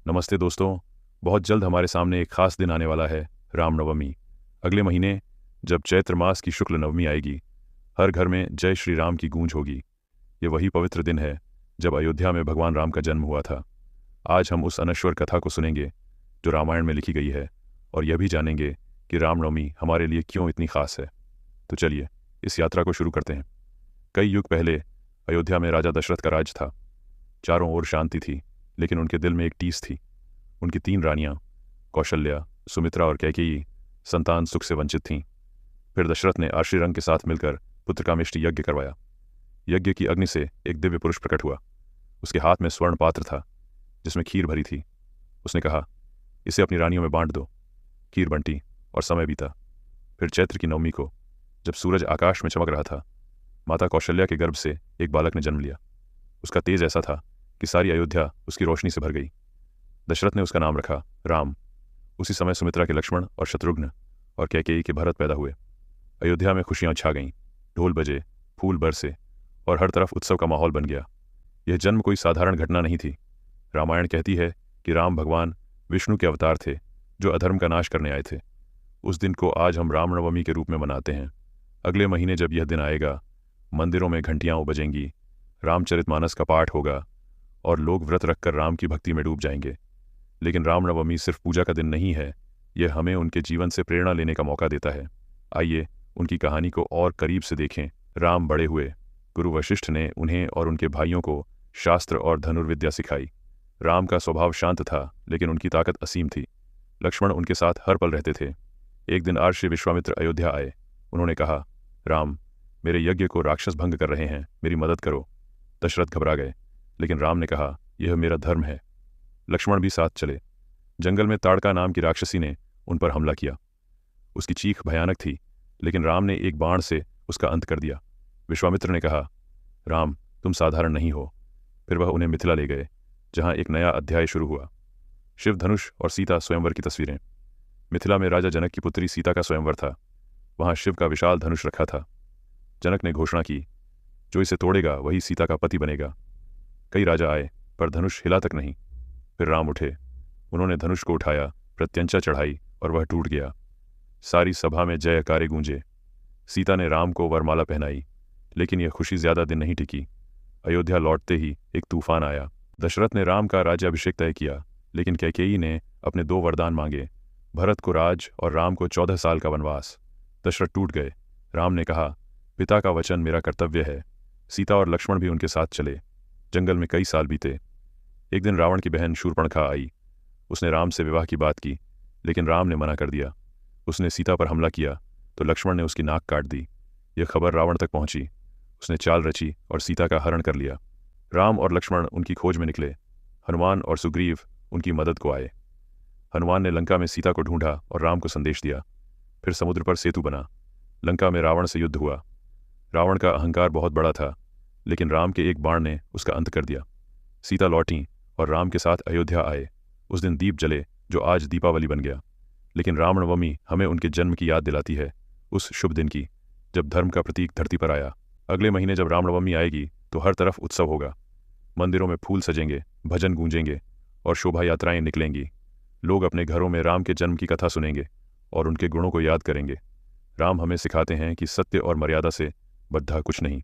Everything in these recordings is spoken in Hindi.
नमस्ते दोस्तों। बहुत जल्द हमारे सामने एक खास दिन आने वाला है, रामनवमी। अगले महीने जब चैत्र मास की शुक्ल नवमी आएगी, हर घर में जय श्री राम की गूंज होगी। ये वही पवित्र दिन है जब अयोध्या में भगवान राम का जन्म हुआ था। आज हम उस अनश्वर कथा को सुनेंगे जो रामायण में लिखी गई है, और यह भी जानेंगे कि रामनवमी हमारे लिए क्यों इतनी खास है। तो चलिए इस यात्रा को शुरू करते हैं। कई युग पहले अयोध्या में राजा दशरथ का राज था। चारों ओर शांति थी, लेकिन उनके दिल में एक टीस थी। उनकी 3 रानियां कौशल्या, सुमित्रा और कैकेयी संतान सुख से वंचित थीं। फिर दशरथ ने आश्री रंग के साथ मिलकर पुत्र कामेष्टि यज्ञ करवाया। यज्ञ की अग्नि से एक दिव्य पुरुष प्रकट हुआ। उसके हाथ में स्वर्ण पात्र था जिसमें खीर भरी थी। उसने कहा, इसे अपनी रानियों में बांट दो। खीर बंटी और समय बीता। फिर चैत्र की नवमी को, जब सूरज आकाश में चमक रहा था, माता कौशल्या के गर्भ से एक बालक ने जन्म लिया। उसका तेज ऐसा था कि सारी अयोध्या उसकी रोशनी से भर गई। दशरथ ने उसका नाम रखा राम। उसी समय सुमित्रा के लक्ष्मण और शत्रुघ्न और कैकेयी के भरत पैदा हुए। अयोध्या में खुशियां छा गईं। ढोल बजे, फूल बरसे और हर तरफ उत्सव का माहौल बन गया। यह जन्म कोई साधारण घटना नहीं थी। रामायण कहती है कि राम भगवान विष्णु के अवतार थे जो अधर्म का नाश करने आए थे। उस दिन को आज हम रामनवमी के रूप में मनाते हैं। अगले महीने जब यह दिन आएगा, मंदिरों में घंटियां बजेंगी, रामचरितमानस का पाठ होगा और लोग व्रत रखकर राम की भक्ति में डूब जाएंगे। लेकिन रामनवमी सिर्फ पूजा का दिन नहीं है, यह हमें उनके जीवन से प्रेरणा लेने का मौका देता है। आइए उनकी कहानी को और करीब से देखें। राम बड़े हुए। गुरु वशिष्ठ ने उन्हें और उनके भाइयों को शास्त्र और धनुर्विद्या सिखाई। राम का स्वभाव शांत था, लेकिन उनकी ताकत असीम थी। लक्ष्मण उनके साथ हर पल रहते थे। एक दिन आर्षि विश्वामित्र अयोध्या आए। उन्होंने कहा, राम, मेरे यज्ञ को राक्षस भंग कर रहे हैं, मेरी मदद करो। दशरथ घबरा गए, लेकिन राम ने कहा, यह मेरा धर्म है। लक्ष्मण भी साथ चले। जंगल में ताड़का नाम की राक्षसी ने उन पर हमला किया। उसकी चीख भयानक थी, लेकिन राम ने एक बाण से उसका अंत कर दिया। विश्वामित्र ने कहा, राम, तुम साधारण नहीं हो। फिर वह उन्हें मिथिला ले गए, जहां एक नया अध्याय शुरू हुआ। शिव धनुष और सीता स्वयंवर की तस्वीरें। मिथिला में राजा जनक की पुत्री सीता का स्वयंवर था। वहां शिव का विशाल धनुष रखा था। जनक ने घोषणा की, जो इसे तोड़ेगा वही सीता का पति बनेगा। कई राजा आए, पर धनुष हिला तक नहीं। फिर राम उठे। उन्होंने धनुष को उठाया, प्रत्यंचा चढ़ाई और वह टूट गया। सारी सभा में जयकारे गूंजे। सीता ने राम को वरमाला पहनाई, लेकिन यह खुशी ज्यादा दिन नहीं टिकी। अयोध्या लौटते ही एक तूफान आया। दशरथ ने राम का राज्याभिषेक तय किया, लेकिन कैकेयी ने अपने 2 वरदान मांगे, भरत को राज और राम को 14 साल का वनवास। दशरथ टूट गए। राम ने कहा, पिता का वचन मेरा कर्तव्य है। सीता और लक्ष्मण भी उनके साथ चले। जंगल में कई साल बीते। एक दिन रावण की बहन शूर्पणखा आई। उसने राम से विवाह की बात की, लेकिन राम ने मना कर दिया। उसने सीता पर हमला किया तो लक्ष्मण ने उसकी नाक काट दी। यह खबर रावण तक पहुंची। उसने चाल रची और सीता का हरण कर लिया। राम और लक्ष्मण उनकी खोज में निकले। हनुमान और सुग्रीव उनकी मदद को आए। हनुमान ने लंका में सीता को ढूंढा और राम को संदेश दिया। फिर समुद्र पर सेतु बना। लंका में रावण से युद्ध हुआ। रावण का अहंकार बहुत बड़ा था, लेकिन राम के एक बाण ने उसका अंत कर दिया। सीता लौटी और राम के साथ अयोध्या आए। उस दिन दीप जले जो आज दीपावली बन गया। लेकिन रामनवमी हमें उनके जन्म की याद दिलाती है, उस शुभ दिन की जब धर्म का प्रतीक धरती पर आया। अगले महीने जब रामनवमी आएगी तो हर तरफ उत्सव होगा। मंदिरों में फूल सजेंगे, भजन गूंजेंगे और शोभा यात्राएं निकलेंगी। लोग अपने घरों में राम के जन्म की कथा सुनेंगे और उनके गुणों को याद करेंगे। राम हमें सिखाते हैं कि सत्य और मर्यादा से बद्धा कुछ नहीं।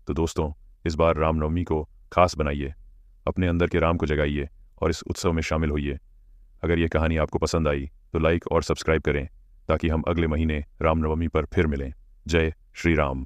तो दोस्तों, इस बार रामनवमी को खास बनाइए, अपने अंदर के राम को जगाइए और इस उत्सव में शामिल होइए। अगर ये कहानी आपको पसंद आई तो लाइक और सब्सक्राइब करें, ताकि हम अगले महीने रामनवमी पर फिर मिलें। जय श्री राम।